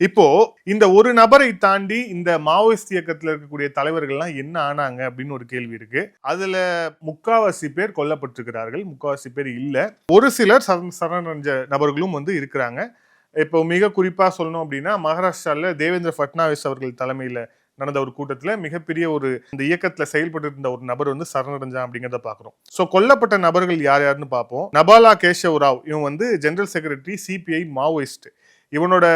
இப்போ இந்த ஒரு நபரை தாண்டி இந்த மாவோயிஸ்ட் இயக்கத்துல இருக்கக்கூடிய தலைவர்கள்லாம் என்ன ஆனாங்க அப்படின்னு ஒரு கேள்வி இருக்கு. அதுல முக்காவாசி பேர் கொல்லப்பட்டிருக்கிறார்கள், முக்காவாசி பேர் இல்ல. ஒரு சிலர் சரணடைஞ்ச நபர்களும் இருக்கிறாங்க. இப்போ மிக குறிப்பா சொல்லணும் அப்படின்னா, மகாராஷ்டிரால தேவேந்திர பட்னாவிஸ் அவர்கள் தலைமையில நடந்த ஒரு கூட்டத்துல மிகப்பெரிய ஒரு இந்த இயக்கத்துல செயல்பட்டு இருந்த ஒரு நபர் சரணடைஞ்சான் அப்படிங்கிறத பாக்குறோம். சோ கொல்லப்பட்ட நபர்கள் யார் யாருன்னு பார்ப்போம். நபாலா கேசவ் ராவ், இவன் ஜெனரல் செக்ரட்டரி சிபிஐ மாவோயிஸ்ட். இவனோட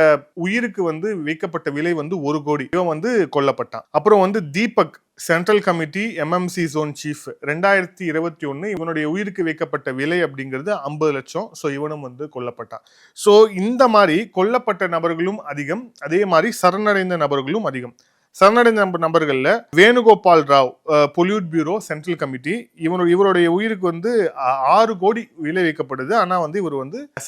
உயிருக்கு வைக்கப்பட்ட விலை 1 கோடி. இவன் கொல்லப்பட்டான். அப்புறம் Deepak, central committee MMC zone chief, 2021 இவனுடைய உயிருக்கு வைக்கப்பட்ட விலை அப்படிங்கிறது 50 லட்சம். ஸோ இவனும் கொல்லப்பட்டான். ஸோ இந்த மாதிரி கொல்லப்பட்ட நபர்களும் அதிகம், அதே மாதிரி சரணடைந்த நபர்களும் அதிகம். சரணடைந்த நபர்கள்ல Venugopal Rao, politburo central committee, இவருடைய உயிருக்கு 6 கோடி விலை வைக்கப்படுது. ஆனா இவர்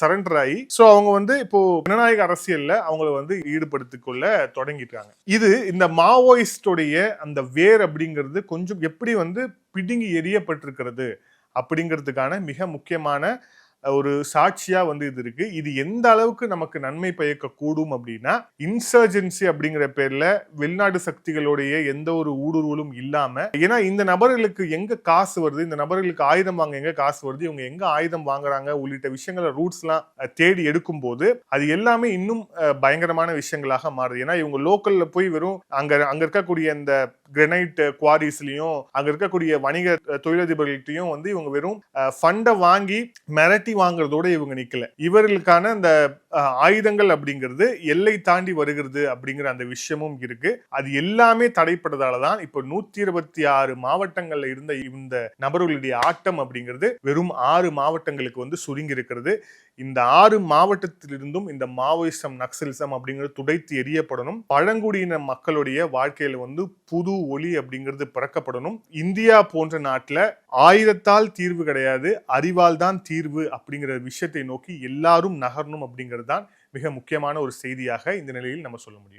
சரண்டர் ஆகி சோ அவங்க இப்போ ஜனநாயக அரசியல்ல அவங்களை ஈடுபடுத்திக் கொள்ள தொடங்கிட்டாங்க. இது இந்த மாவோயிஸ்டோடைய அந்த வேர் அப்படிங்கிறது கொஞ்சம் எப்படி பிடுங்கி எரியப்பட்டிருக்கிறது அப்படிங்கிறதுக்கான மிக முக்கியமான ஒரு சாட்சியா இது இருக்கு. இது எந்த அளவுக்கு நமக்கு நன்மை பயக்க கூடும் அப்படின்னா, இன்சர்ஜென்சி அப்படிங்கிற பேர்ல வெளிநாட்டு சக்திகளுடைய எந்த ஒரு ஊடுருவலும் இல்லாம, ஏன்னா இந்த நபர்களுக்கு எங்க காசு வருது, இந்த நபர்களுக்கு ஆயுதம் வாங்க எங்க காசு வருது, இவங்க எங்க ஆயுதம் வாங்குறாங்க உள்ளிட்ட விஷயங்களை ரூட்ஸ் எல்லாம் தேடி எடுக்கும் போது அது எல்லாமே இன்னும் பயங்கரமான விஷயங்களாக மாறுது. ஏன்னா இவங்க லோக்கல்ல போய் வெறும் அங்க இருக்கக்கூடிய இந்த கிரனைட் குவாரிஸ்லயும் அங்க இருக்கக்கூடிய வணிக தொழிலதிபர்கள்ட்டையும் இவங்க வெறும் ஃபண்டை வாங்கி மிரட்டி வாங்குறதோட இவங்க நிக்கல. இவர்களுக்கான அந்த ஆயுதங்கள் அப்படிங்கிறது எல்லை தாண்டி வருகிறது அப்படிங்கிற அந்த விஷயமும் இருக்கு. அது எல்லாமே தடைப்பட்டதாலதான் இப்ப 126 மாவட்டங்கள்ல இருந்த இந்த நபர்களுடைய ஆட்டம் அப்படிங்கிறது வெறும் 6 மாவட்டங்களுக்கு சுருங்கி இருக்கிறது. இந்த 6 மாவட்டத்திலிருந்தும் இந்த மாவோயிசம், நக்சலிசம் அப்படிங்கிறது துடைத்து எரியப்படணும். பழங்குடியின மக்களுடைய வாழ்க்கையில புது ஒளி அப்படிங்கிறது பிறக்கப்படணும். இந்தியா போன்ற நாட்டுல ஆயுதத்தால் தீர்வு கிடையாது, அறிவால் தான் தீர்வு அப்படிங்கிற விஷயத்தை நோக்கி எல்லாரும் நகரணும் அப்படிங்கிறது தான் மிக முக்கியமான ஒரு செய்தியாக இந்த நிலையில் நம்ம சொல்ல முடியும்.